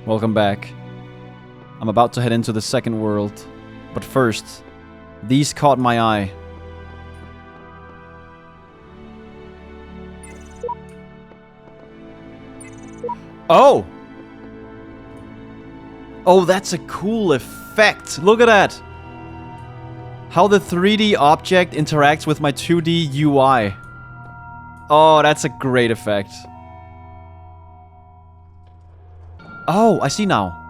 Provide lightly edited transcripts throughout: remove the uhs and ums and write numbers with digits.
Welcome back. I'm about to head into the second world. But first, these caught my eye. Oh! Oh, that's a cool effect. Look at that. How the 3D object interacts with my 2D UI. Oh, that's a great effect. Oh, I see now.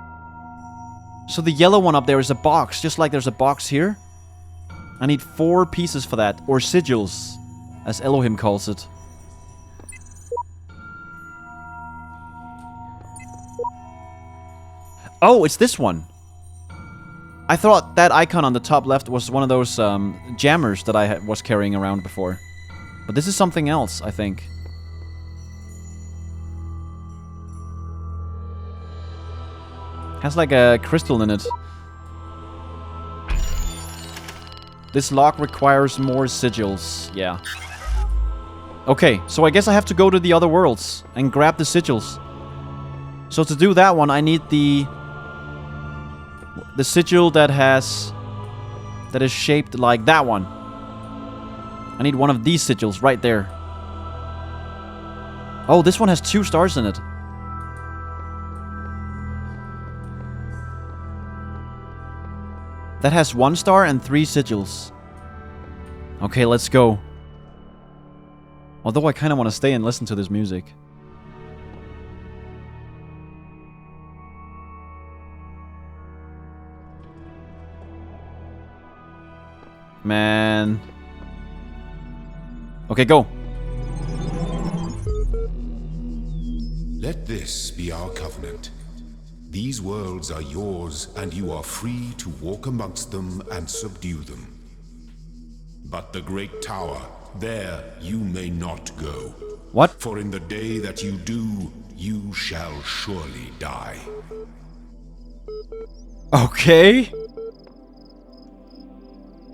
So the yellow one up there is a box, just like there's a box here. I need 4 pieces for that, or sigils, as Elohim calls it. Oh, it's this one. I thought that icon on the top left was one of those jammers that I was carrying around before. But this is something else, I think. Has like a crystal in it. This lock requires more sigils. Yeah. Okay, so I guess I have to go to the other worlds and grab the sigils. So to do that one, I need the sigil that is shaped like that one. I need one of these sigils right there. Oh, this one has 2 stars in it. That has 1 star and 3 sigils. Okay, let's go. Although I kind of want to stay and listen to this music. Man. Okay, go. Let this be our covenant. These worlds are yours, and you are free to walk amongst them and subdue them. But the great tower, there you may not go. What? For in the day that you do, you shall surely die. Okay.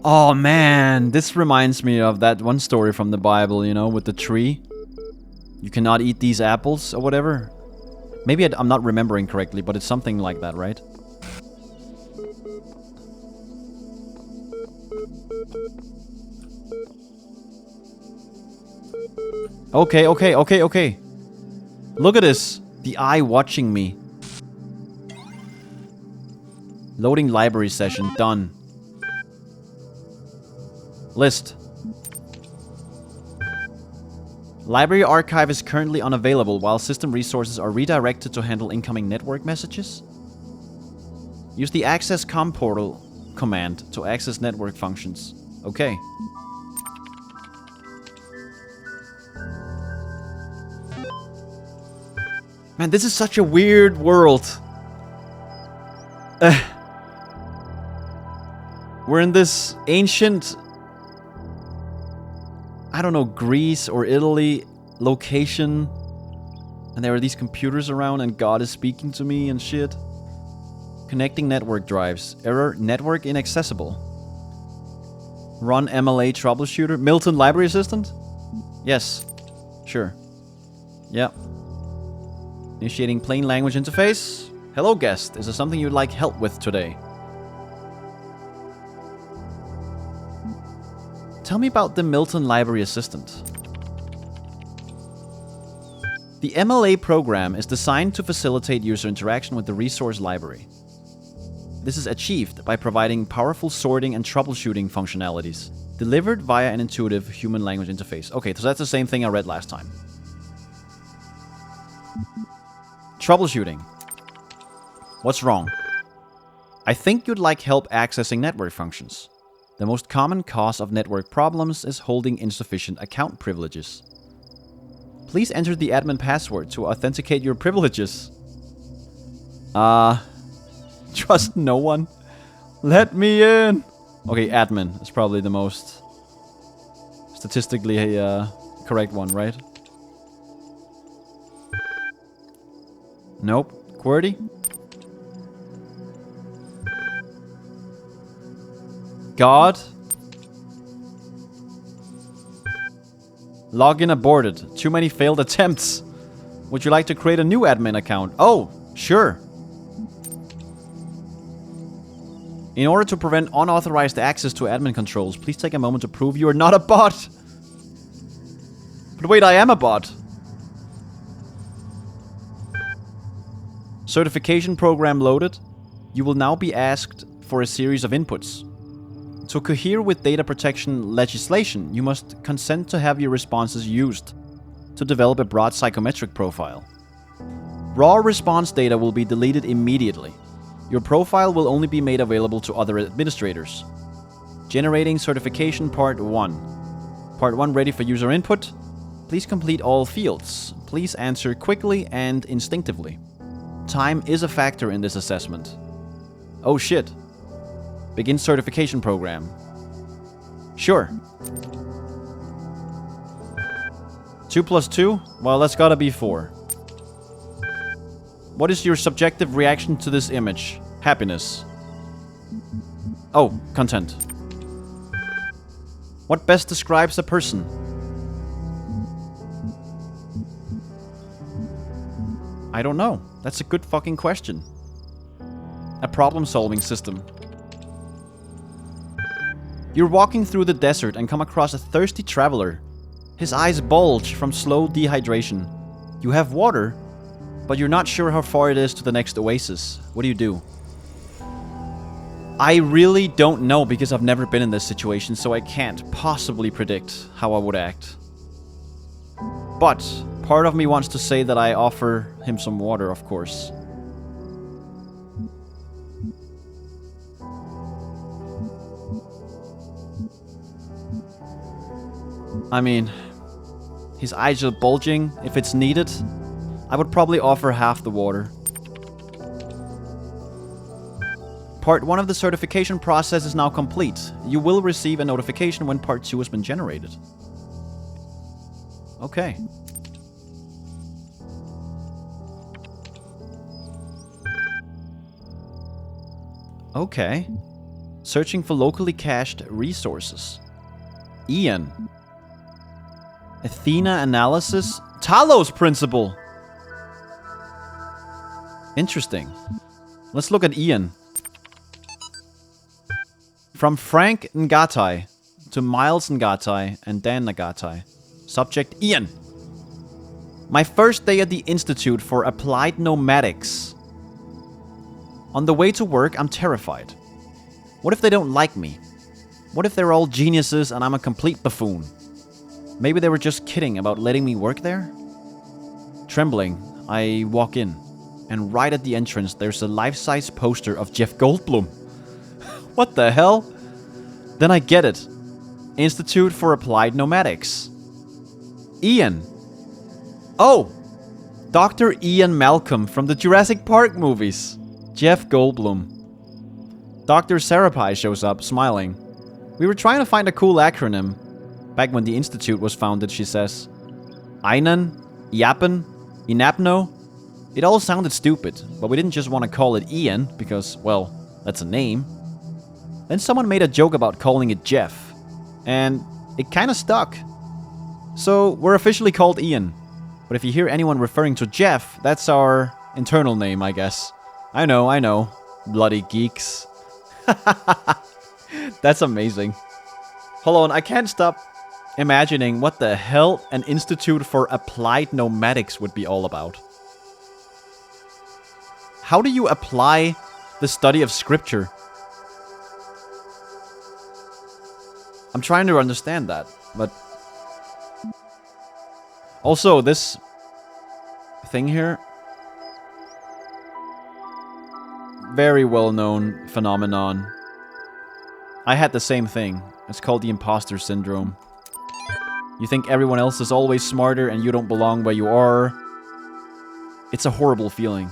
Oh man, this reminds me of that one story from the Bible, you know, with the tree. You cannot eat these apples or whatever. Maybe I'm not remembering correctly, but it's something like that, right? Okay. Look at this. The eye watching me. Loading library session. Done. List. Library archive is currently unavailable while system resources are redirected to handle incoming network messages. Use the access com portal command to access network functions. Okay. Man, this is such a weird world. We're in this ancient, I don't know, Greece or Italy location. And there are these computers around and God is speaking to me and shit. Connecting network drives. Error, network inaccessible. Run MLA troubleshooter. Milton library assistant? Yes. Sure. Yep. Initiating plain language interface. Hello guest, is there something you'd like help with today? Tell me about the Milton Library Assistant. The MLA program is designed to facilitate user interaction with the resource library. This is achieved by providing powerful sorting and troubleshooting functionalities, delivered via an intuitive human language interface. Okay, so that's the same thing I read last time. Troubleshooting. What's wrong? I think you'd like help accessing network functions. The most common cause of network problems is holding insufficient account privileges. Please enter the admin password to authenticate your privileges. Trust no one. Let me in. Okay, admin is probably the most statistically correct one, right? Nope. QWERTY? God? Login aborted. Too many failed attempts. Would you like to create a new admin account? Oh, sure. In order to prevent unauthorized access to admin controls, please take a moment to prove you are not a bot. But wait, I am a bot. Certification program loaded. You will now be asked for a series of inputs. To cohere with data protection legislation, you must consent to have your responses used to develop a broad psychometric profile. Raw response data will be deleted immediately. Your profile will only be made available to other administrators. Generating certification part 1. Part 1 ready for user input. Please complete all fields. Please answer quickly and instinctively. Time is a factor in this assessment. Oh shit. Begin certification program. Sure. 2 plus 2? Well, that's gotta be 4. What is your subjective reaction to this image? Happiness. Oh, content. What best describes a person? I don't know. That's a good fucking question. A problem-solving system. You're walking through the desert and come across a thirsty traveler. His eyes bulge from slow dehydration. You have water, but you're not sure how far it is to the next oasis. What do you do? I really don't know because I've never been in this situation, so I can't possibly predict how I would act. But part of me wants to say that I offer him some water, of course. I mean, his eyes are bulging. If it's needed, I would probably offer half the water. Part 1 of the certification process is now complete. You will receive a notification when Part 2 has been generated. Okay. Okay. Searching for locally cached resources. Ian. Athena analysis. Talos Principle. Interesting. Let's look at Ian. From Frank Ngatai to Miles Ngatai and Dan Ngatai. Subject Ian. My first day at the Institute for Applied Nomadics. On the way to work, I'm terrified. What if they don't like me? What if they're all geniuses and I'm a complete buffoon? Maybe they were just kidding about letting me work there? Trembling, I walk in. And right at the entrance, there's a life-size poster of Jeff Goldblum. What the hell? Then I get it. Institute for Applied Nomadics. Ian. Oh! Dr. Ian Malcolm from the Jurassic Park movies. Jeff Goldblum. Dr. Sarapai shows up, smiling. We were trying to find a cool acronym. Back when the Institute was founded, she says. Einan? Yappen? Inapno? It all sounded stupid, but we didn't just want to call it Ian, because, well, that's a name. Then someone made a joke about calling it Jeff, and it kinda stuck. So, we're officially called Ian. But if you hear anyone referring to Jeff, that's our internal name, I guess. I know. Bloody geeks. That's amazing. Hold on, I can't stop imagining what the hell an Institute for Applied Nomadics would be all about. How do you apply the study of scripture? I'm trying to understand that, but... Also, this thing here... Very well-known phenomenon. I had the same thing. It's called the imposter syndrome. You think everyone else is always smarter and you don't belong where you are. It's a horrible feeling.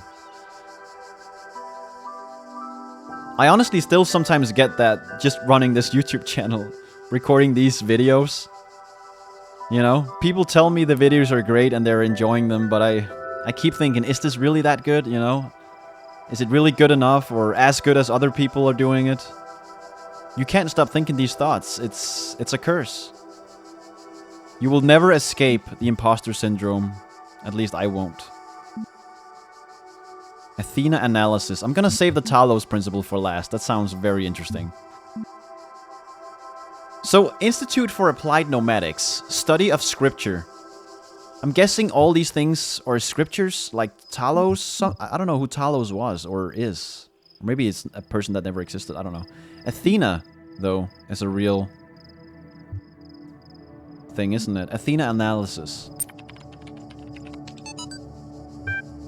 I honestly still sometimes get that just running this YouTube channel, recording these videos. You know, people tell me the videos are great and they're enjoying them, but I keep thinking, is this really that good, you know? Is it really good enough or as good as other people are doing it? You can't stop thinking these thoughts. It's a curse. You will never escape the imposter syndrome. At least I won't. Athena analysis. I'm gonna save the Talos Principle for last. That sounds very interesting. So, Institute for Applied Nomadics. Study of Scripture. I'm guessing all these things are scriptures, like Talos. I don't know who Talos was or is. Or maybe it's a person that never existed. I don't know. Athena, though, is a real thing, isn't it? Athena analysis.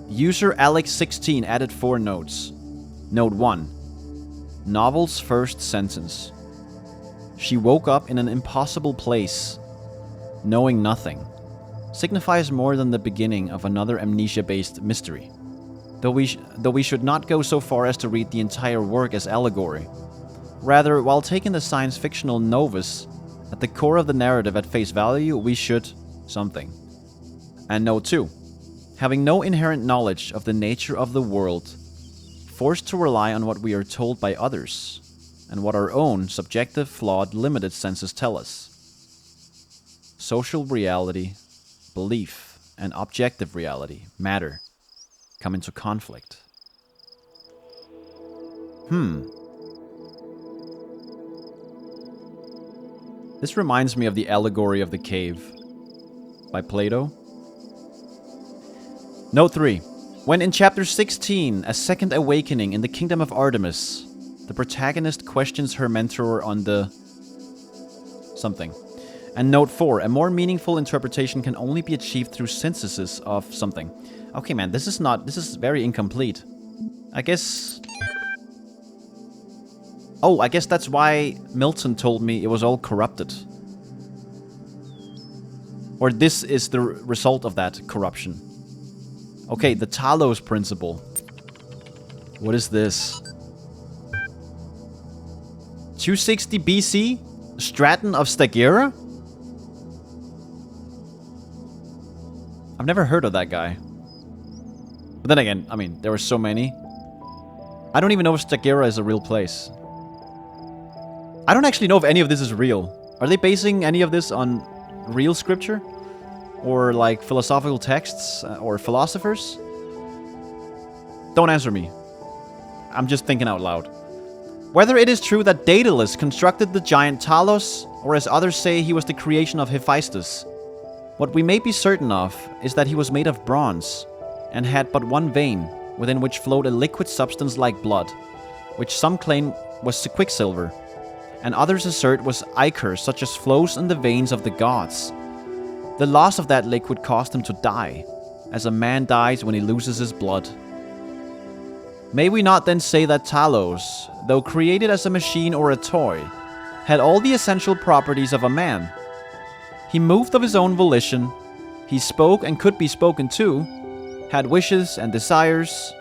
User Alex16 added 4 notes. Note 1. Novel's first sentence. She woke up in an impossible place, knowing nothing. Signifies more than the beginning of another amnesia-based mystery. Though we should not go so far as to read the entire work as allegory. Rather, while taking the science-fictional novice at the core of the narrative at face value, we should something. And note 2. Having no inherent knowledge of the nature of the world, forced to rely on what we are told by others, and what our own subjective, flawed, limited senses tell us. Social reality, belief, and objective reality, matter, come into conflict. This reminds me of the allegory of the cave by Plato. Note 3. When in chapter 16, A Second Awakening in the Kingdom of Artemis, the protagonist questions her mentor on the something. And note 4, a more meaningful interpretation can only be achieved through synthesis of something. Okay, man, this is very incomplete. I guess... Oh, I guess that's why Milton told me it was all corrupted. Or this is the result of that corruption. Okay, the Talos Principle. What is this? 260 BC? Stratton of Stagira? I've never heard of that guy. But then again, I mean, there were so many. I don't even know if Stagira is a real place. I don't actually know if any of this is real. Are they basing any of this on real scripture? Or like philosophical texts? Or philosophers? Don't answer me. I'm just thinking out loud. Whether it is true that Daedalus constructed the giant Talos, or as others say he was the creation of Hephaestus, what we may be certain of is that he was made of bronze, and had but one vein, within which flowed a liquid substance like blood, which some claim was quicksilver, and others assert was ichor such as flows in the veins of the gods. The loss of that liquid caused him to die, as a man dies when he loses his blood. May we not then say that Talos, though created as a machine or a toy, had all the essential properties of a man? He moved of his own volition, he spoke and could be spoken to, had wishes and desires.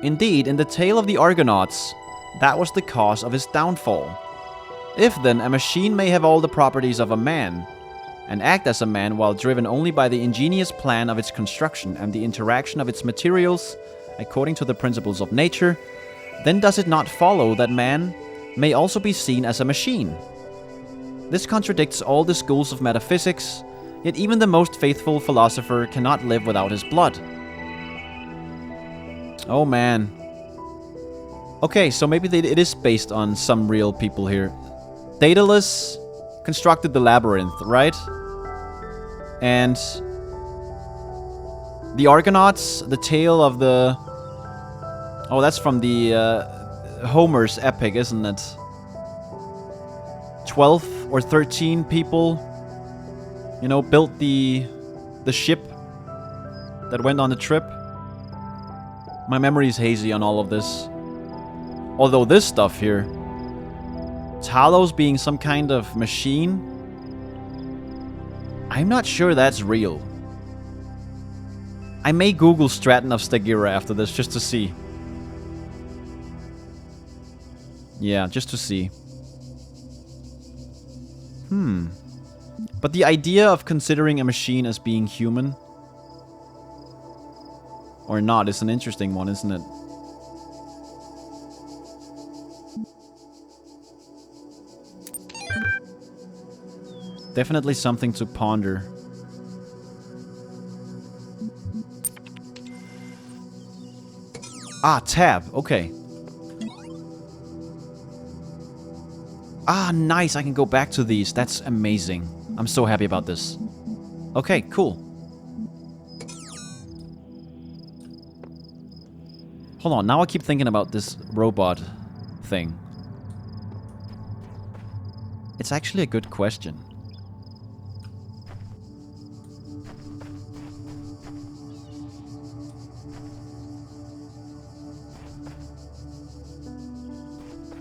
Indeed, in the tale of the Argonauts, that was the cause of his downfall. If then a machine may have all the properties of a man, and act as a man while driven only by the ingenious plan of its construction and the interaction of its materials, according to the principles of nature, then does it not follow that man may also be seen as a machine? This contradicts all the schools of metaphysics, yet even the most faithful philosopher cannot live without his blood. Oh man. Okay, so maybe it is based on some real people here. Daedalus constructed the labyrinth, right? And the Argonauts, the tale of the... Oh, that's from the Homer's epic, isn't it? 12 or 13 people, you know, built the ship that went on the trip. My memory is hazy on all of this. Although this stuff here, Talos being some kind of machine, I'm not sure that's real. I may Google Stratton of Stagira after this just to see. Yeah, just to see. But the idea of considering a machine as being human or not is an interesting one, isn't it? Definitely something to ponder. Ah, tab. Okay. Ah, nice. I can go back to these. That's amazing. I'm so happy about this. Okay, cool. Hold on. Now I keep thinking about this robot thing. It's actually a good question.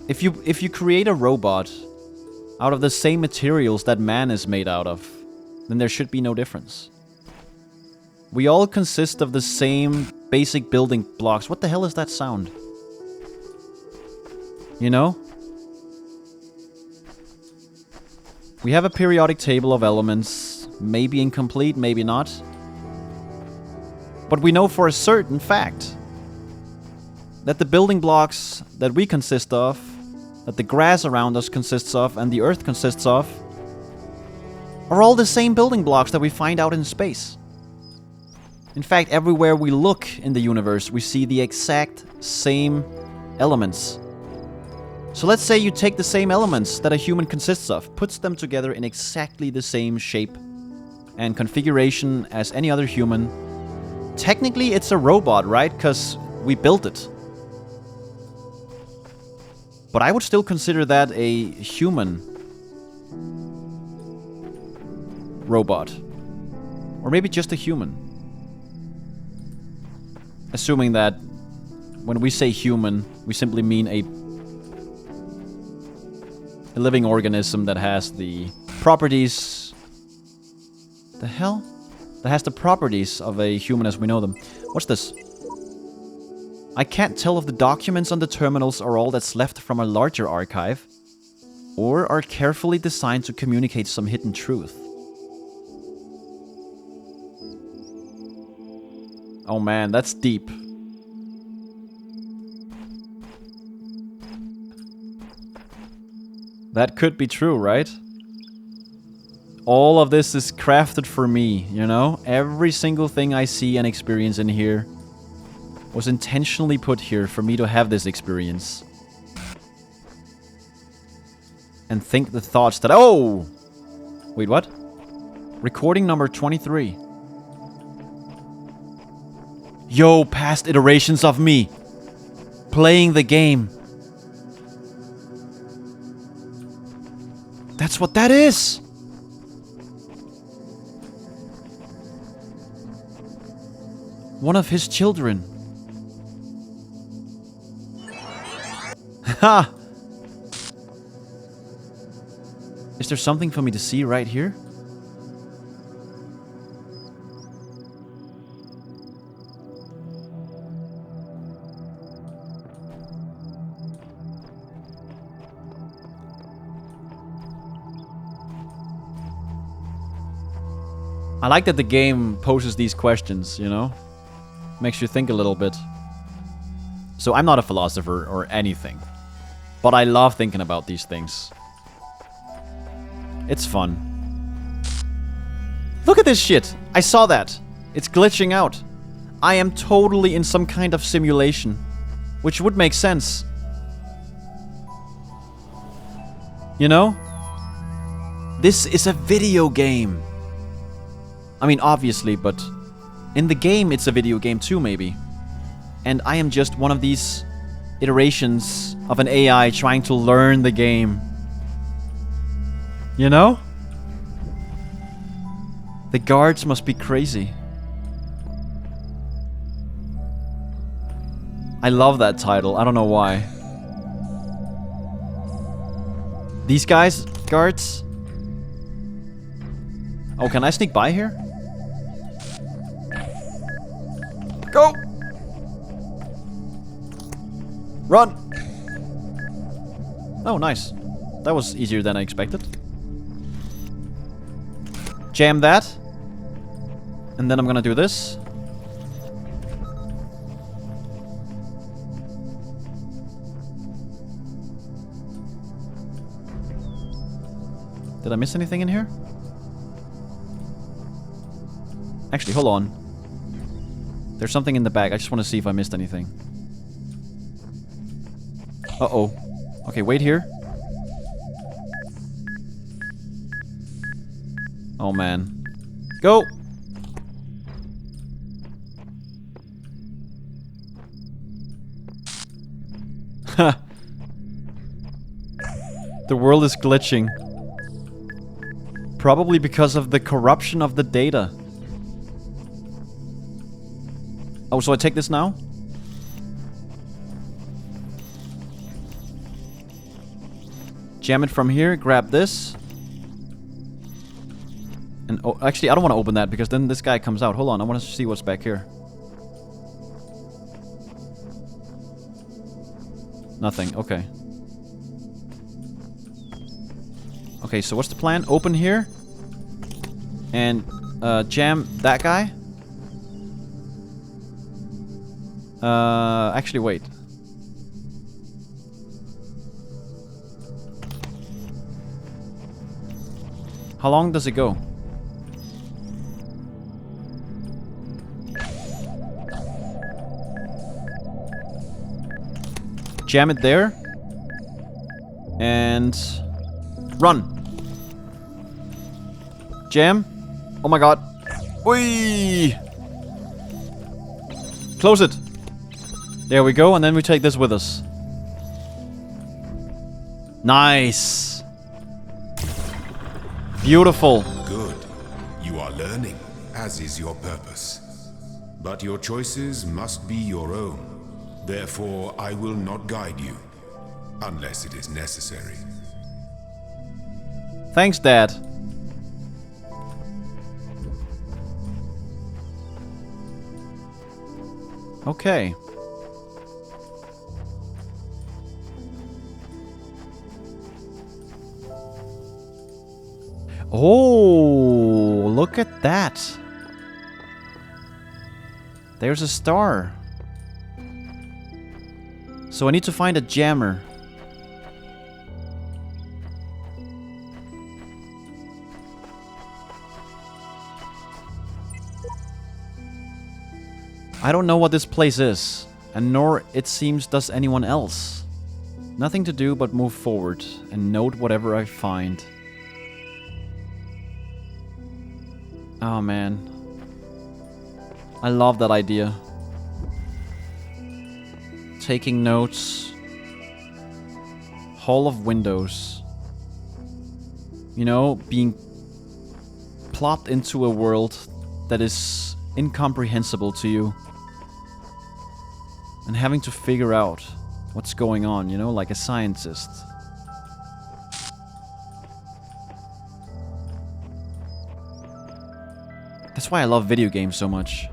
If you create a robot out of the same materials that man is made out of, then there should be no difference. We all consist of the same basic building blocks. What the hell is that sound? You know? We have a periodic table of elements, maybe incomplete, maybe not. But we know for a certain fact that the building blocks that we consist of, that the grass around us consists of, and the earth consists of, are all the same building blocks that we find out in space. In fact, everywhere we look in the universe, we see the exact same elements. So let's say you take the same elements that a human consists of, puts them together in exactly the same shape and configuration as any other human. Technically, it's a robot, right? Because we built it. But I would still consider that a human robot. Or maybe just a human. Assuming that when we say human, we simply mean a living organism that has the properties... The hell? That has the properties of a human as we know them. What's this? I can't tell if the documents on the terminals are all that's left from a larger archive, or are carefully designed to communicate some hidden truth. Oh man, that's deep. That could be true, right? All of this is crafted for me, you know? Every single thing I see and experience in here was intentionally put here for me to have this experience. And think the thoughts that... Oh! Wait, what? Recording number 23. Yo, past iterations of me. Playing the game. That's what that is! One of his children. Ha! Is there something for me to see right here? I like that the game poses these questions, you know? Makes you think a little bit. So I'm not a philosopher or anything, but I love thinking about these things. It's fun. Look at this shit! I saw that! It's glitching out. I am totally in some kind of simulation, which would make sense. You know? This is a video game. I mean, obviously, but in the game it's a video game too, maybe. And I am just one of these iterations of an AI trying to learn the game. You know? The guards must be crazy. I love that title. I don't know why. These guys, guards? Oh, can I sneak by here? Go! Run! Oh, nice. That was easier than I expected. Jam that. And then I'm gonna do this. Did I miss anything in here? Actually, hold on. There's something in the bag. I just want to see if I missed anything. Uh-oh. Okay, wait here. Oh, man. Go! Ha! The world is glitching. Probably because of the corruption of the data. Oh, so I take this now? Jam it from here, grab this. And oh, actually, I don't want to open that because then this guy comes out. Hold on, I want to see what's back here. Nothing, okay. Okay, so what's the plan? Open here. And jam that guy. Actually, wait. How long does it go? Jam it there. And run. Jam. Oh my god. Whee! Close it. There we go, and then we take this with us. Nice. Beautiful. Good. You are learning, as is your purpose. But your choices must be your own. Therefore, I will not guide you, unless it is necessary. Thanks, Dad. Okay. Oh, look at that. There's a star. So I need to find a jammer. I don't know what this place is, and nor, it seems, does anyone else. Nothing to do but move forward and note whatever I find. Oh man. I love that idea. Taking notes. Hall of Windows. You know, being plopped into a world that is incomprehensible to you. And having to figure out what's going on, you know, like a scientist. That's why I love video games so much.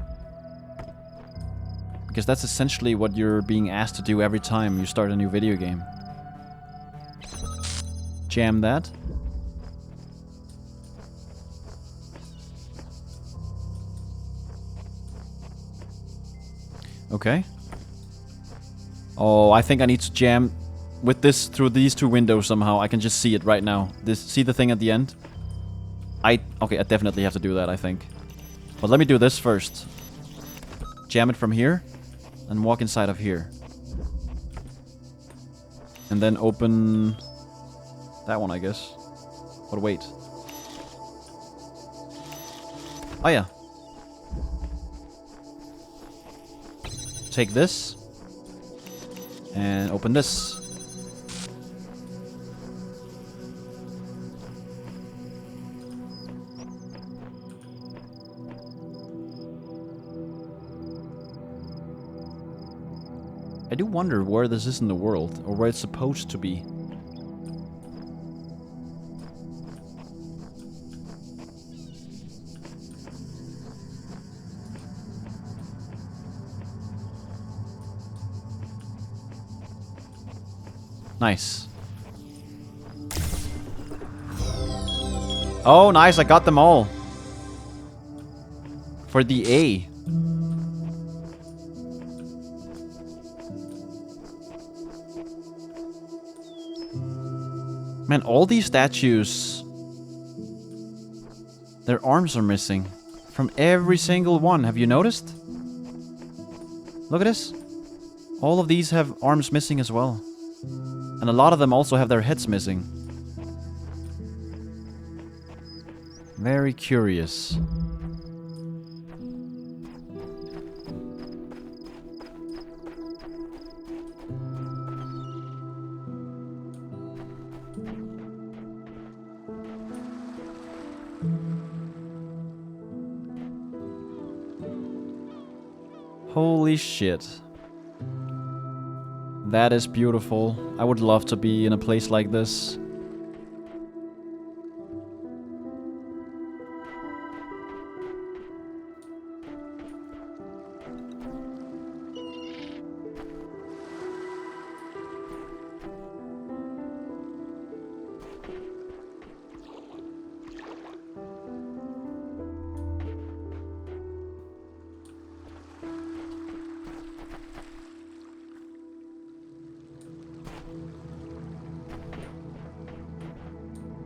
Because that's essentially what you're being asked to do every time you start a new video game. Jam that. Okay. Oh, I think I need to jam with this through these two windows somehow. I can just see it right now. See the thing at the end? Okay, I definitely have to do that, I think. But let me do this first. Jam it from here and walk inside of here. And then open that one, I guess. But wait. Oh yeah. Take this. And open this. I do wonder where this is in the world, or where it's supposed to be. Nice. Oh, nice, I got them all. For the A. Man, all these statues, their arms are missing. From every single one, have you noticed? Look at this. All of these have arms missing as well. And a lot of them also have their heads missing. Very curious. Holy shit. That is beautiful. I would love to be in a place like this.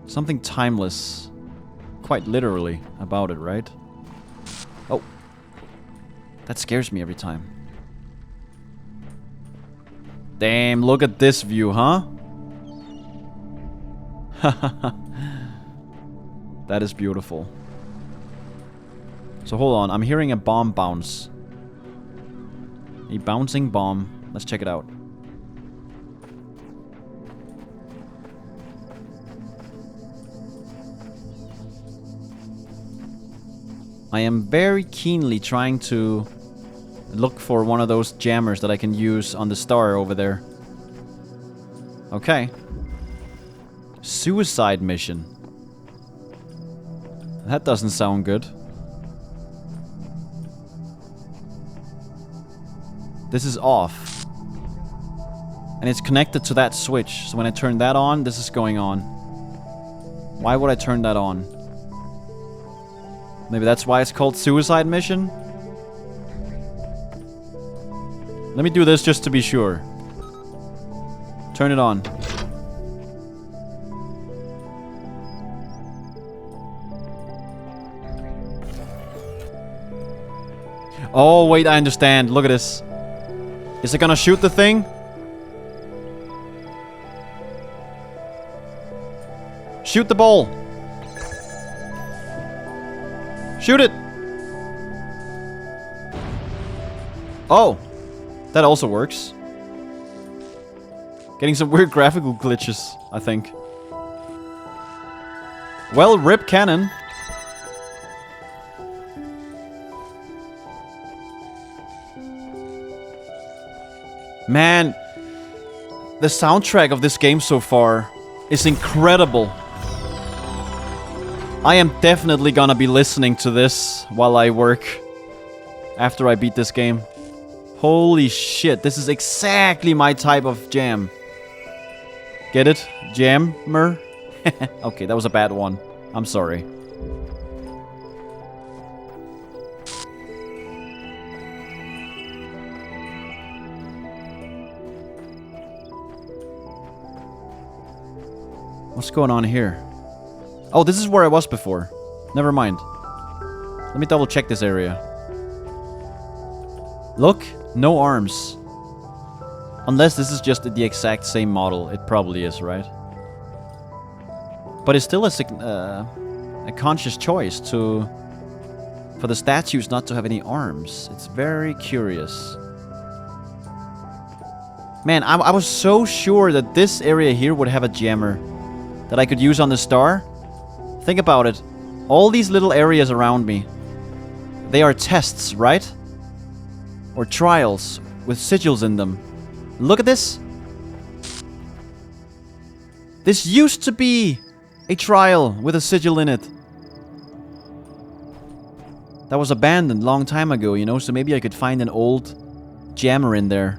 Something timeless, quite literally, about it, right? Oh. That scares me every time. Damn, look at this view, huh? That is beautiful. So hold on, I'm hearing a bomb bounce. A bouncing bomb. Let's check it out. I am very keenly trying to look for one of those jammers that I can use on the star over there. Okay. Suicide mission. That doesn't sound good. This is off. And it's connected to that switch. So when I turn that on, this is going on. Why would I turn that on? Maybe that's why it's called Suicide Mission? Let me do this just to be sure. Turn it on. Oh, wait, I understand. Look at this. Is it gonna shoot the thing? Shoot the ball. Shoot it! Oh! That also works. Getting some weird graphical glitches, I think. Well, rip cannon. Man, the soundtrack of this game so far is incredible. I am definitely gonna be listening to this while I work after I beat this game. Holy shit, this is exactly my type of jam. Get it? Jammer? Okay, that was a bad one. I'm sorry. What's going on here? Oh, this is where I was before. Never mind. Let me double check this area. Look, no arms. Unless this is just the exact same model. It probably is, right? But it's still a conscious choice for the statues not to have any arms. It's very curious. Man, I was so sure that this area here would have a jammer that I could use on the star. Think about it. All these little areas around me, they are tests, right? Or trials with sigils in them. Look at this. This used to be a trial with a sigil in it. That was abandoned a long time ago, you know, so maybe I could find an old jammer in there.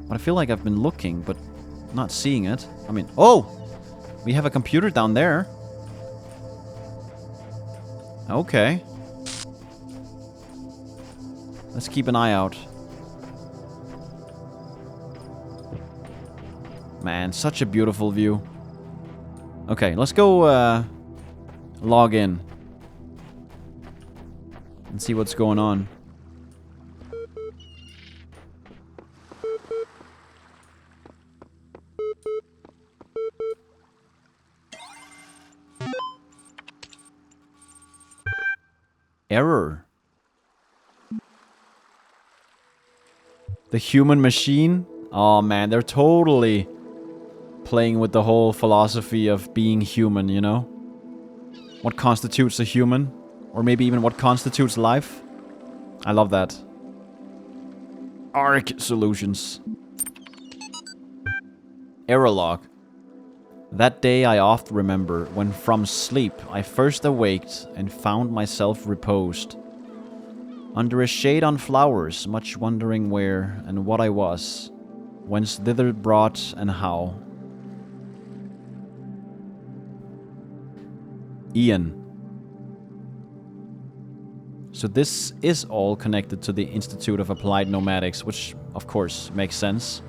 But I feel like I've been looking, but not seeing it. I mean, oh! We have a computer down there. Okay. Let's keep an eye out. Man, such a beautiful view. Okay, let's go log in and see what's going on. Error. The human machine? Oh man, they're totally playing with the whole philosophy of being human, you know? What constitutes a human? Or maybe even what constitutes life? I love that. ARC solutions. Error log. That day I oft remember, when from sleep I first awaked and found myself reposed under a shade on flowers, much wondering where and what I was, whence thither brought and how. Ian. So this is all connected to the Institute of Applied Nomadics, which of course makes sense.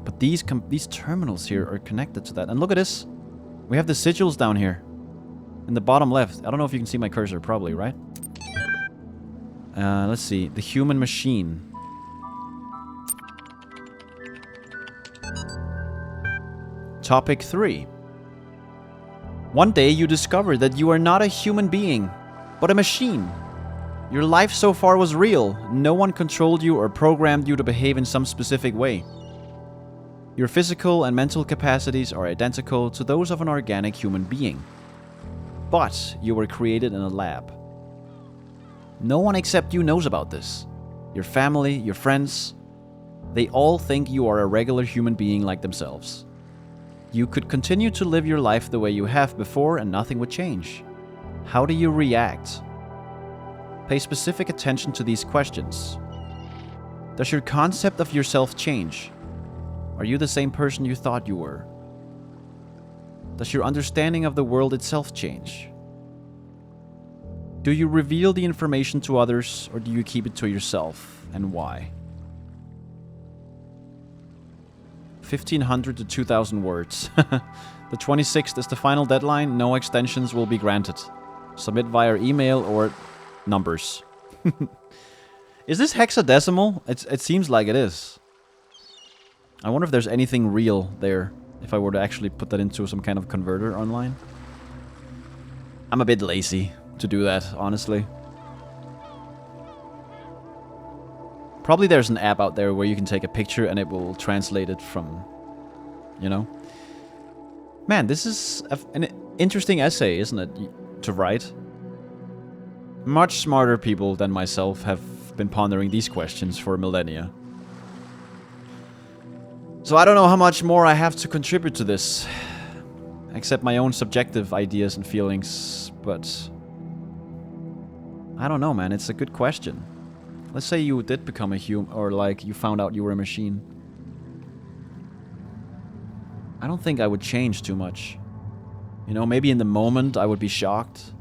But these terminals here are connected to that. And look at this. We have the sigils down here. In the bottom left. I don't know if you can see my cursor. Probably, right? Let's see. The human machine. Topic 3. One day you discover that you are not a human being, but a machine. Your life so far was real. No one controlled you or programmed you to behave in some specific way. Your physical and mental capacities are identical to those of an organic human being. But you were created in a lab. No one except you knows about this. Your family, your friends, they all think you are a regular human being like themselves. You could continue to live your life the way you have before and nothing would change. How do you react? Pay specific attention to these questions. Does your concept of yourself change? Are you the same person you thought you were? Does your understanding of the world itself change? Do you reveal the information to others, or do you keep it to yourself, and why? 1,500 to 2,000 words. The 26th is the final deadline. No extensions will be granted. Submit via email or numbers. Is this hexadecimal? It seems like it is. I wonder if there's anything real there, if I were to actually put that into some kind of converter online. I'm a bit lazy to do that, honestly. Probably there's an app out there where you can take a picture and it will translate it from, you know? Man, this is an interesting essay, isn't it, to write? Much smarter people than myself have been pondering these questions for millennia. So I don't know how much more I have to contribute to this, except my own subjective ideas and feelings, but I don't know, man, it's a good question. Let's say you did become a human, or like you found out you were a machine. I don't think I would change too much. You know, maybe in the moment I would be shocked.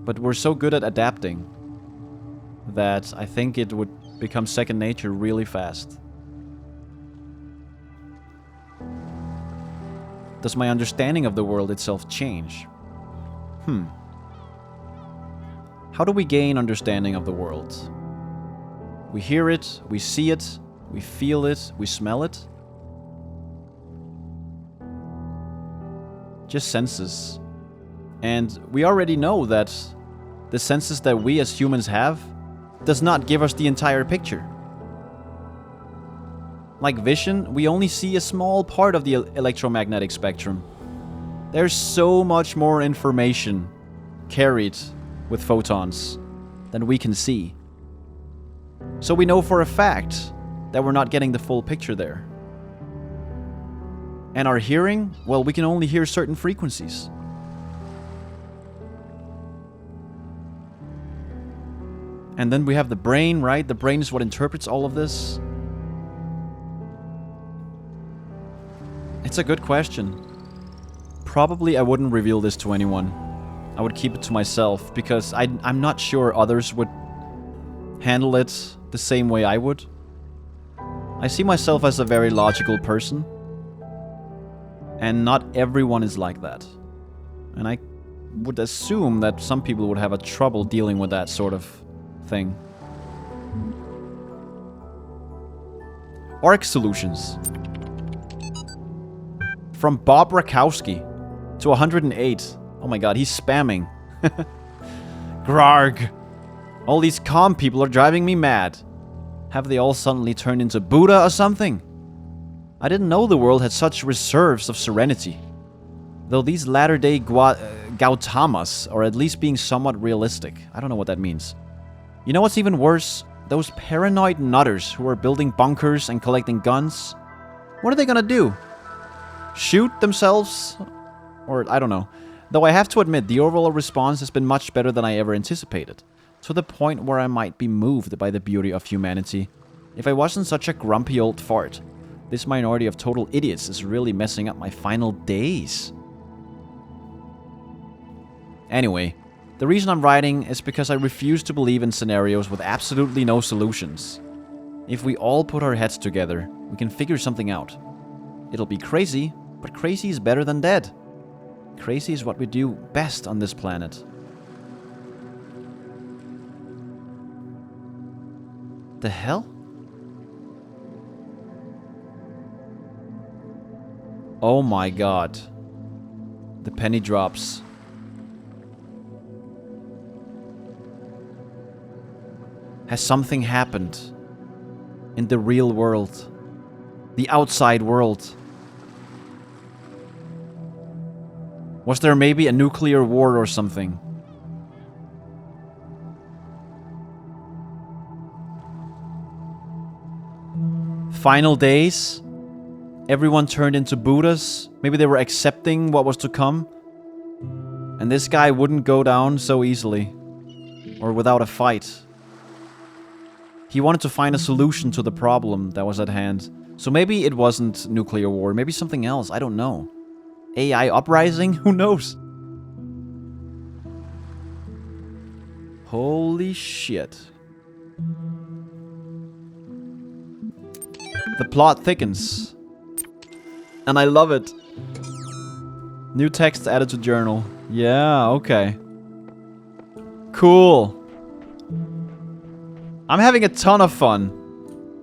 But we're so good at adapting that I think it would become second nature really fast. Does my understanding of the world itself change? How do we gain understanding of the world? We hear it, we see it, we feel it, we smell it. Just senses. And we already know that the senses that we as humans have does not give us the entire picture. Like vision, we only see a small part of the electromagnetic spectrum. There's so much more information carried with photons than we can see. So we know for a fact that we're not getting the full picture there. And our hearing, well, we can only hear certain frequencies. And then we have the brain, right? The brain is what interprets all of this. It's a good question. Probably I wouldn't reveal this to anyone. I would keep it to myself because I'm not sure others would handle it the same way I would. I see myself as a very logical person. And not everyone is like that. And I would assume that some people would have a trouble dealing with that sort of thing. ARC solutions. From Bob Rakowski to 108. Oh my god, he's spamming. Grarg. All these calm people are driving me mad. Have they all suddenly turned into Buddha or something? I didn't know the world had such reserves of serenity. Though these latter-day Gautamas are at least being somewhat realistic. I don't know what that means. You know what's even worse? Those paranoid nutters who are building bunkers and collecting guns. What are they gonna do? Shoot themselves? Or, I don't know. Though I have to admit, the overall response has been much better than I ever anticipated. To the point where I might be moved by the beauty of humanity. If I wasn't such a grumpy old fart, this minority of total idiots is really messing up my final days. Anyway, the reason I'm writing is because I refuse to believe in scenarios with absolutely no solutions. If we all put our heads together, we can figure something out. It'll be crazy, but crazy is better than dead. Crazy is what we do best on this planet. The hell? Oh my god. The penny drops. Has something happened in the real world? The outside world? Was there maybe a nuclear war or something? Final days? Everyone turned into Buddhas? Maybe they were accepting what was to come? And this guy wouldn't go down so easily. Or without a fight. He wanted to find a solution to the problem that was at hand. So maybe it wasn't nuclear war, maybe something else, I don't know. AI uprising? Who knows? Holy shit. The plot thickens. And I love it. New text added to journal. Yeah, okay. Cool. I'm having a ton of fun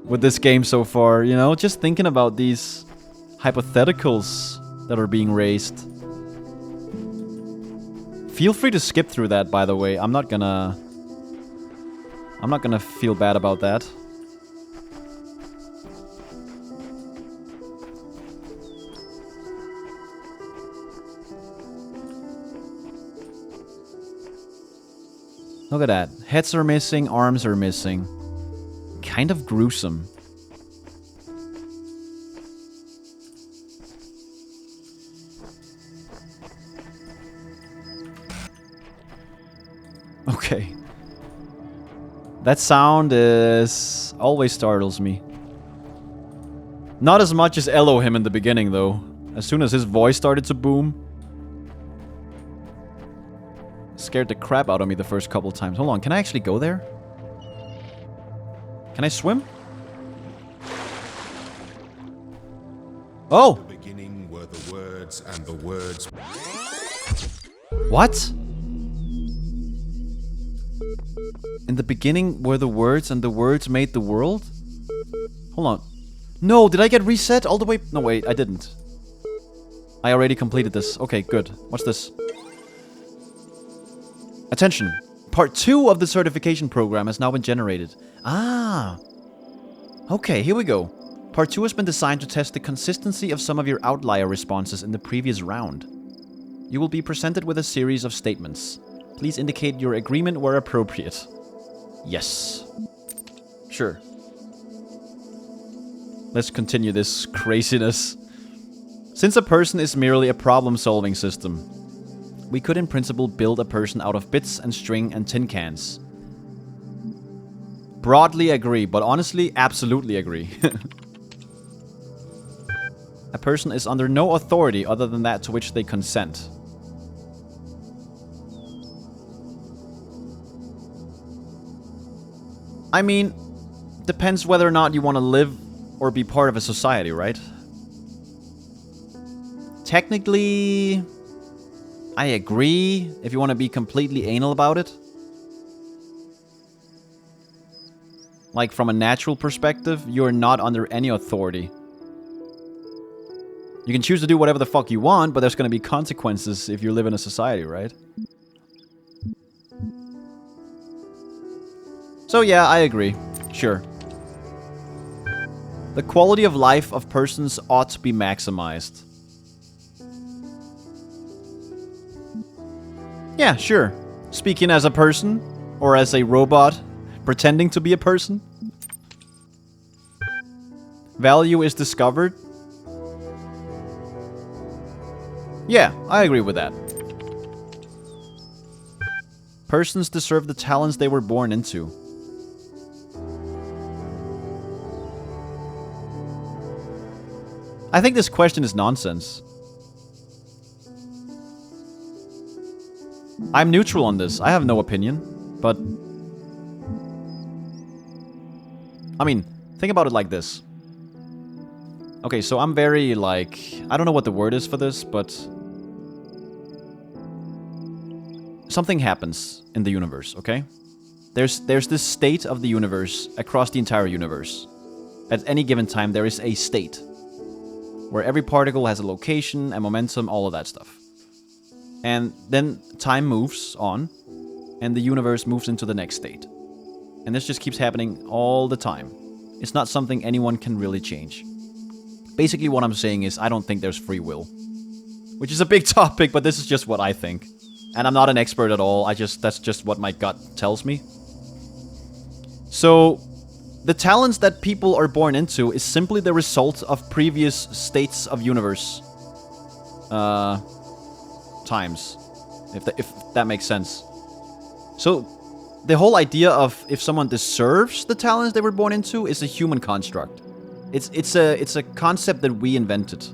with this game so far, you know? Just thinking about these hypotheticals that are being raised. Feel free to skip through that, by the way. I'm not gonna feel bad about that. Look at that. Heads are missing, arms are missing. Kind of gruesome. Okay. That sound always startles me. Not as much as Elohim in the beginning, though. As soon as his voice started to boom. Scared the crap out of me the first couple times. Hold on, can I actually go there? Can I swim? Oh! The beginning were the words, and the words... What? In the beginning were the words, and the words made the world? Hold on. No, did I get reset all the way? No, wait, I didn't. I already completed this. Okay, good. What's this? Attention. Part 2 of the certification program has now been generated. Ah. Okay, here we go. Part 2 has been designed to test the consistency of some of your outlier responses in the previous round. You will be presented with a series of statements. Please indicate your agreement where appropriate. Yes. Sure. Let's continue this craziness. Since a person is merely a problem-solving system, we could in principle build a person out of bits and string and tin cans. Broadly agree, but honestly, absolutely agree. A person is under no authority other than that to which they consent. I mean, depends whether or not you want to live or be part of a society, right? Technically, I agree if you want to be completely anal about it. Like, from a natural perspective, you're not under any authority. You can choose to do whatever the fuck you want, but there's gonna be consequences if you live in a society, right? So yeah, I agree. Sure. The quality of life of persons ought to be maximized. Yeah, sure. Speaking as a person, or as a robot, pretending to be a person. Value is discovered. Yeah, I agree with that. Persons deserve the talents they were born into. I think this question is nonsense. I'm neutral on this. I have no opinion, but... I mean, think about it like this. Okay, so I'm very, like... I don't know what the word is for this, but... something happens in the universe, okay? There's this state of the universe across the entire universe. At any given time, there is a state. Where every particle has a location, a momentum, all of that stuff. And then time moves on, and the universe moves into the next state. And this just keeps happening all the time. It's not something anyone can really change. Basically what I'm saying is I don't think there's free will. Which is a big topic, but this is just what I think. And I'm not an expert at all, that's just what my gut tells me. So, the talents that people are born into is simply the result of previous states of universe. Times. If that makes sense. So, the whole idea of if someone deserves the talents they were born into is a human construct. It's a concept that we invented.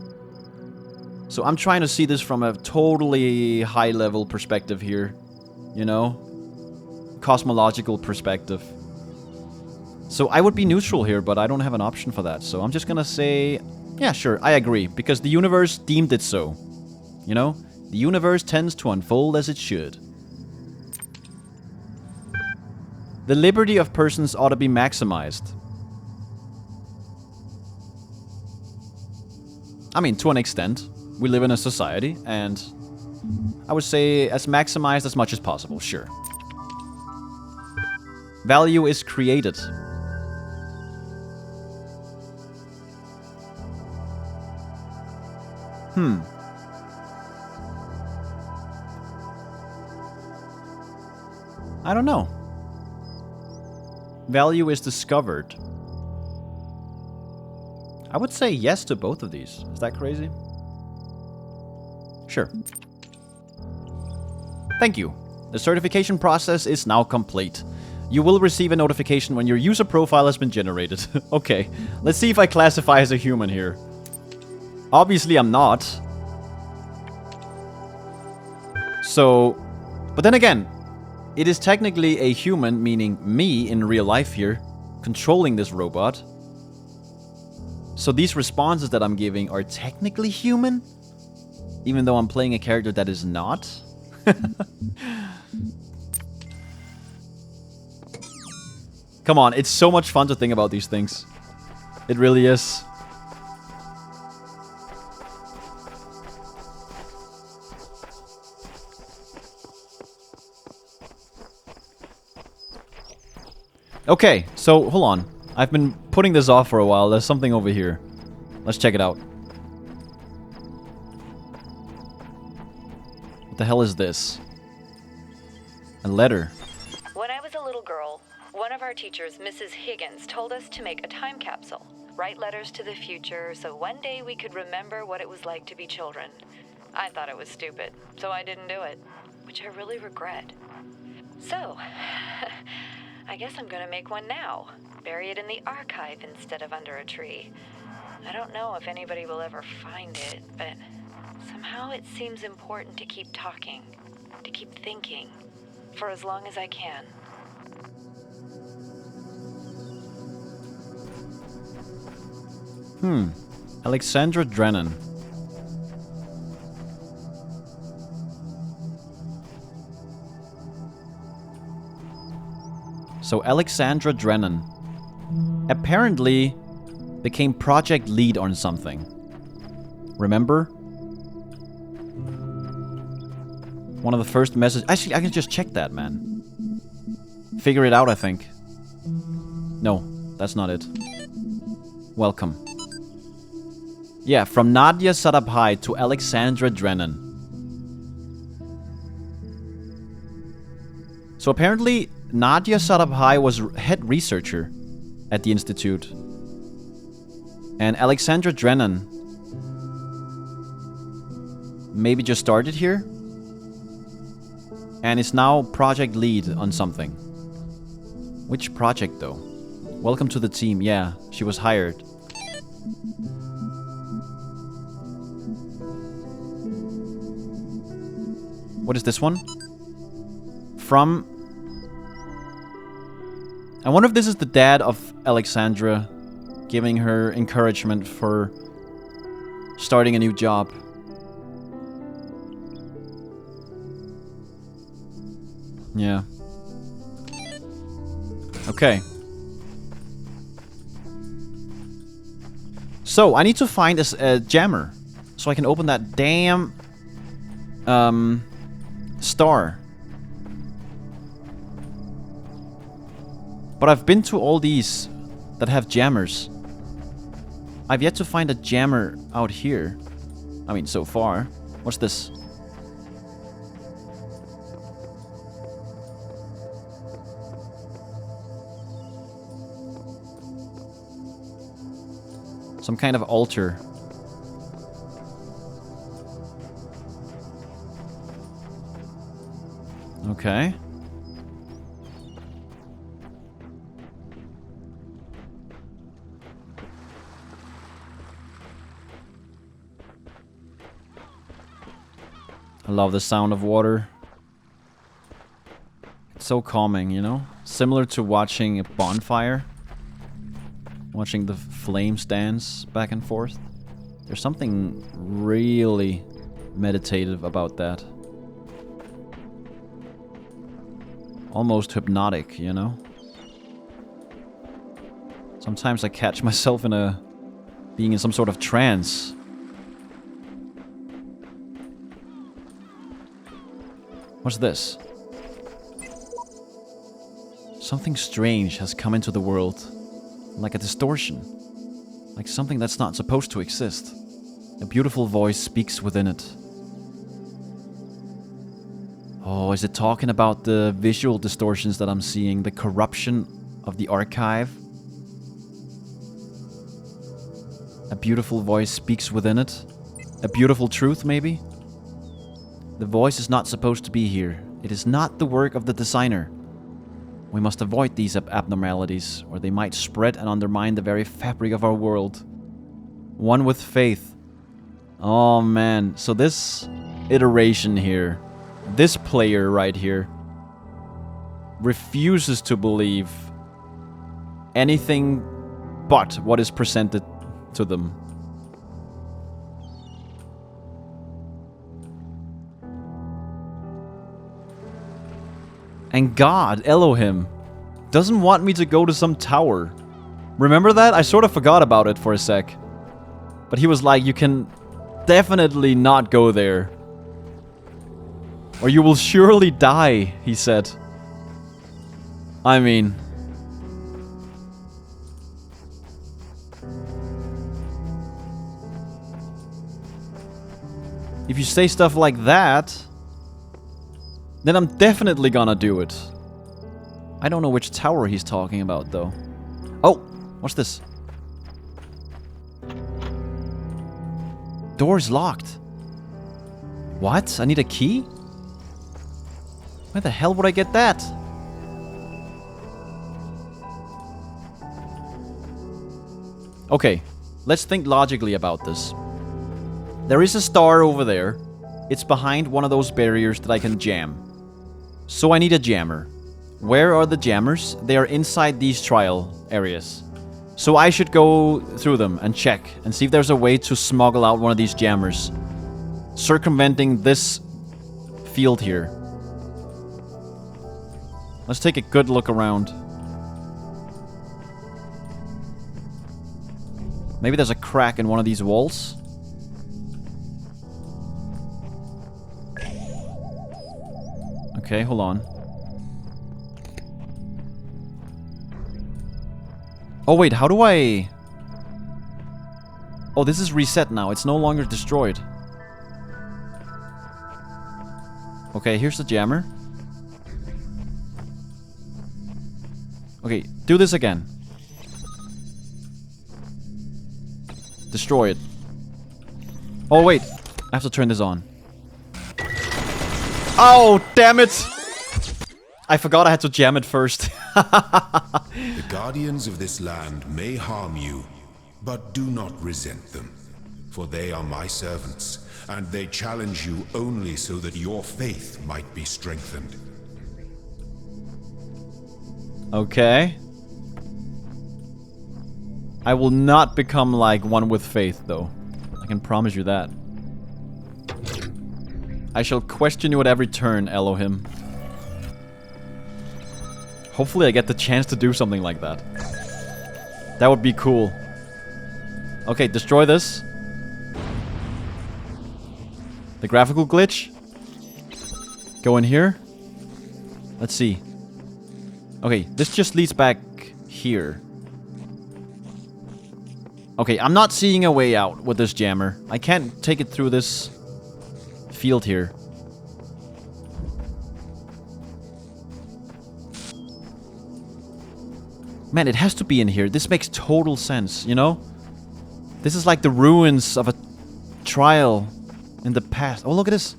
So I'm trying to see this from a totally high-level perspective here. You know? Cosmological perspective. So I would be neutral here, but I don't have an option for that. So I'm just gonna say, yeah, sure, I agree. Because the universe deemed it so. You know? The universe tends to unfold as it should. The liberty of persons ought to be maximized. I mean, to an extent. We live in a society, and I would say as maximized as much as possible, sure. Value is created. I don't know. Value is discovered. I would say yes to both of these. Is that crazy? Sure. Thank you. The certification process is now complete. You will receive a notification when your user profile has been generated. Okay, let's see if I classify as a human here. Obviously I'm not. So, but then again, it is technically a human, meaning me in real life here, controlling this robot. So these responses that I'm giving are technically human? Even though I'm playing a character that is not? Come on, it's so much fun to think about these things. It really is. Okay, so hold on. I've been putting this off for a while. There's something over here. Let's check it out. What the hell is this? A letter. When I was a little girl, one of our teachers, Mrs. Higgins, told us to make a time capsule. Write letters to the future so one day we could remember what it was like to be children. I thought it was stupid, so I didn't do it, which I really regret. So, I guess I'm gonna make one now. Bury it in the archive instead of under a tree. I don't know if anybody will ever find it, but somehow it seems important to keep talking, to keep thinking, for as long as I can. Alexandra Drennan. So Alexandra Drennan apparently became project lead on something. Remember? One of the first messages. Actually, I can just check that, man. Figure it out, I think. No, that's not it. Welcome. Yeah, from Nadia Sadabhai to Alexandra Drennan. So apparently, Nadia Sadabhai was head researcher at the Institute. And Alexandra Drennan maybe just started here. And is now project lead on something. Which project, though? Welcome to the team. Yeah, she was hired. What is this one? From... I wonder if this is the dad of Alexandra giving her encouragement for starting a new job. Yeah. Okay. So, I need to find a jammer. So I can open that damn... star. But I've been to all these that have jammers. I've yet to find a jammer out here. I mean, so far. What's this? Some kind of altar. Okay. I love the sound of water. It's so calming, you know? Similar to watching a bonfire. Watching the flames dance back and forth. There's something really meditative about that. Almost hypnotic, you know? Sometimes I catch myself in being in some sort of trance. What's this? Something strange has come into the world. Like a distortion. Like something that's not supposed to exist. A beautiful voice speaks within it. Oh, is it talking about the visual distortions that I'm seeing? The corruption of the archive? A beautiful voice speaks within it? A beautiful truth, maybe? The voice is not supposed to be here. It is not the work of the designer. We must avoid these abnormalities, or they might spread and undermine the very fabric of our world. One with faith. Oh man, so this iteration here, this player right here, refuses to believe anything but what is presented to them. And God, Elohim, doesn't want me to go to some tower. Remember that? I sort of forgot about it for a sec. But he was like, you can definitely not go there. Or you will surely die, he said. I mean... if you say stuff like that... then I'm definitely gonna do it. I don't know which tower he's talking about, though. Oh! What's this? Door's locked. What? I need a key? Where the hell would I get that? Okay, let's think logically about this. There is a star over there. It's behind one of those barriers that I can jam. So I need a jammer. Where are the jammers? They are inside these trial areas. So I should go through them and check and see if there's a way to smuggle out one of these jammers, circumventing this field here. Let's take a good look around. Maybe there's a crack in one of these walls. Okay, hold on. Oh wait, how do I... Oh, this is reset now. It's no longer destroyed. Okay, here's the jammer. Okay, do this again. Destroy it. Oh wait, I have to turn this on. Oh, damn it! I forgot I had to jam it first. The guardians of this land may harm you, but do not resent them. For they are my servants, and they challenge you only so that your faith might be strengthened. Okay. I will not become like one with faith, though. I can promise you that. I shall question you at every turn, Elohim. Hopefully I get the chance to do something like that. That would be cool. Okay, destroy this. The graphical glitch. Go in here. Let's see. Okay, this just leads back here. Okay, I'm not seeing a way out with this jammer. I can't take it through this field here. Man, it has to be in here. This makes total sense, you know? This is like the ruins of a trial in the past. Oh, look at this.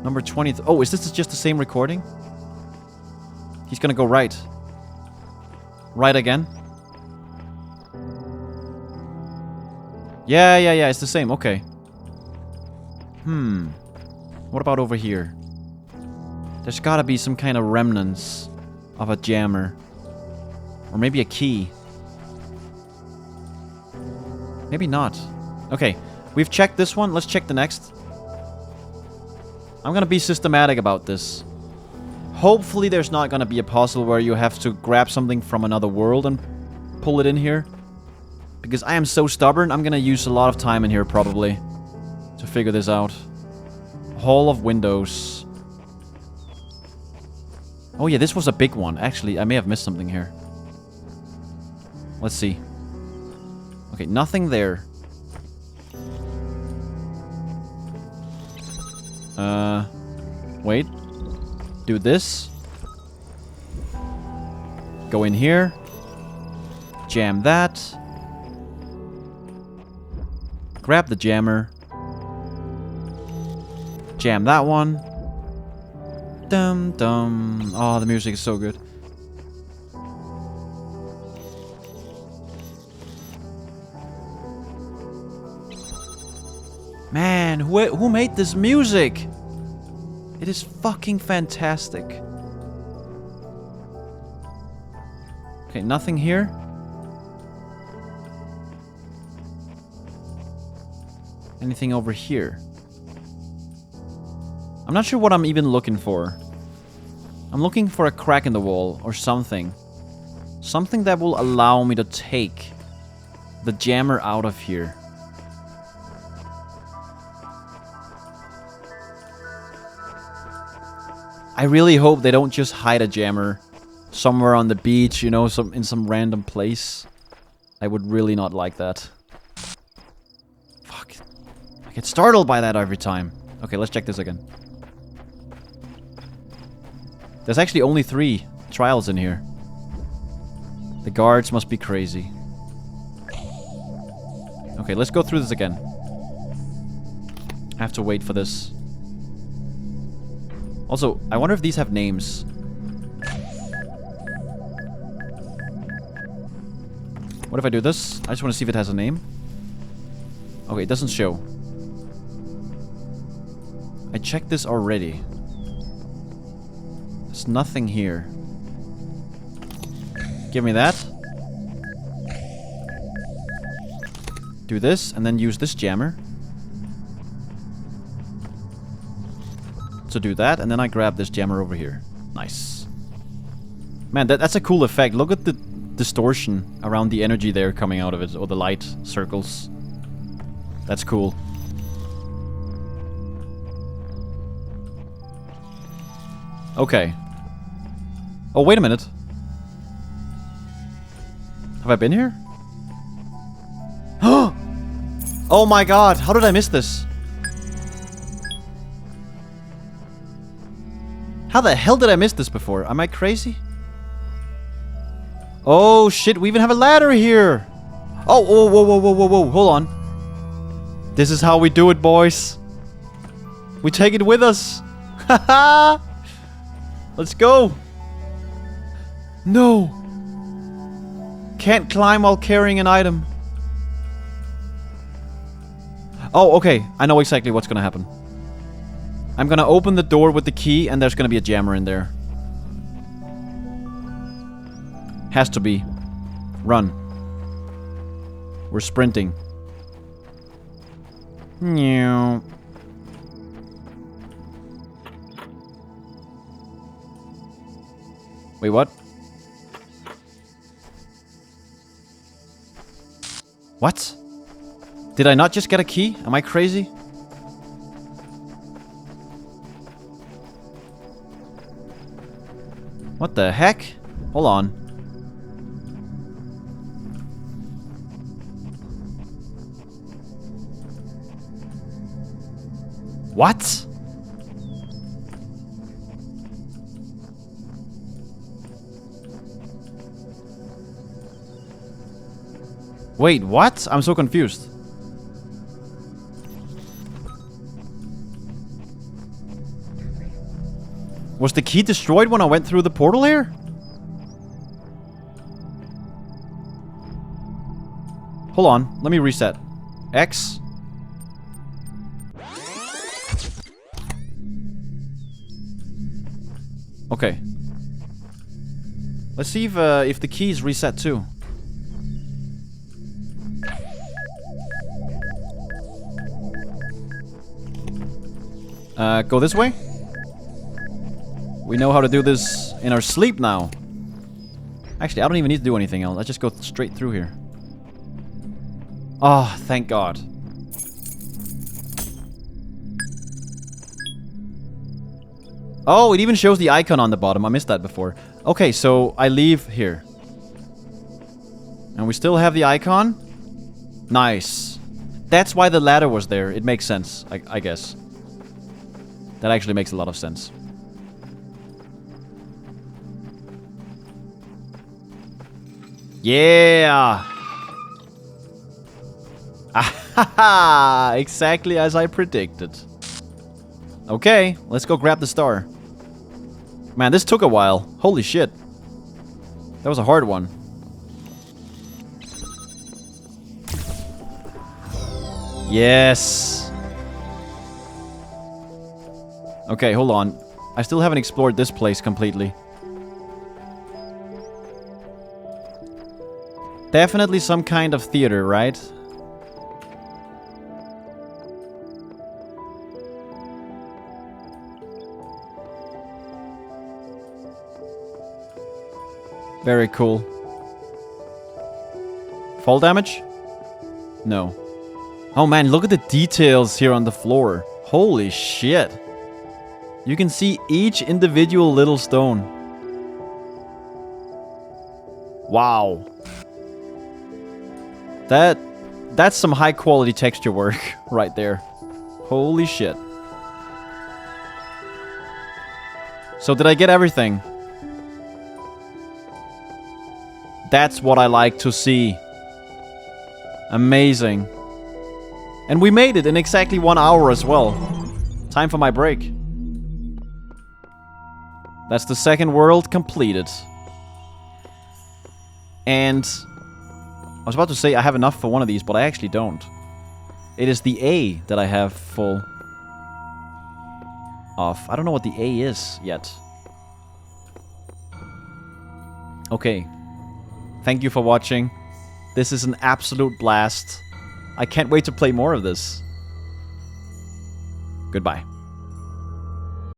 Number 20. Oh, is this just the same recording? He's gonna go right. Right again? Yeah, it's the same. Okay. What about over here? There's gotta be some kind of remnants of a jammer. Or maybe a key. Maybe not. Okay, we've checked this one. Let's check the next. I'm gonna be systematic about this. Hopefully there's not gonna be a puzzle where you have to grab something from another world and pull it in here. Because I am so stubborn, I'm gonna use a lot of time in here probably to figure this out. Hall of Windows. Oh yeah, this was a big one. Actually, I may have missed something here. Let's see. Okay, nothing there. Wait. Do this. Go in here. Jam that. Grab the jammer. Jam that one. Dum dum. Oh, the music is so good. Man, who made this music? It is fucking fantastic. Okay, nothing here. Anything over here? I'm not sure what I'm even looking for. I'm looking for a crack in the wall or something. Something that will allow me to take the jammer out of here. I really hope they don't just hide a jammer somewhere on the beach, you know, in some random place. I would really not like that. Fuck. I get startled by that every time. Okay, let's check this again. There's actually only 3 trials in here. The guards must be crazy. Okay, let's go through this again. I have to wait for this. Also, I wonder if these have names. What if I do this? I just want to see if it has a name. Okay, it doesn't show. I checked this already. There's nothing here. Give me that. Do this, and then use this jammer. To do that, and then I grab this jammer over here. Nice. Man, that's a cool effect. Look at the distortion around the energy there coming out of it, or the light circles. That's cool. Okay. Oh, wait a minute. Have I been here? Oh my god, how did I miss this? How the hell did I miss this before? Am I crazy? Oh shit, we even have a ladder here! Oh, whoa, whoa, whoa, whoa, whoa, whoa, hold on. This is how we do it, boys. We take it with us. Haha! Let's go! No! Can't climb while carrying an item. Oh, okay. I know exactly what's gonna happen. I'm gonna open the door with the key and there's gonna be a jammer in there. Has to be. Run. We're sprinting. Meow. Wait, what? What? Did I not just get a key? Am I crazy? What the heck? Hold on. What? Wait, what? I'm so confused. Was the key destroyed when I went through the portal here? Hold on, let me reset. X. Okay. Let's see if the key is reset too. Go this way? We know how to do this in our sleep now. Actually, I don't even need to do anything else. I just go straight through here. Oh, thank God. Oh, it even shows the icon on the bottom. I missed that before. Okay, so I leave here. And we still have the icon? Nice. That's why the ladder was there. It makes sense, I guess. That actually makes a lot of sense. Yeah! Ahaha! Exactly as I predicted. Okay, let's go grab the star. Man, this took a while. Holy shit. That was a hard one. Yes! Okay, hold on. I still haven't explored this place completely. Definitely some kind of theater, right? Very cool. Fall damage? No. Oh man, look at the details here on the floor. Holy shit. You can see each individual little stone. Wow. That's some high quality texture work right there. Holy shit. So did I get everything? That's what I like to see. Amazing. And we made it in exactly 1 hour as well. Time for my break. That's the second world completed. And I was about to say I have enough for one of these, but I actually don't. It is the A that I have full of. I don't know what the A is yet. Okay. Thank you for watching. This is an absolute blast. I can't wait to play more of this. Goodbye.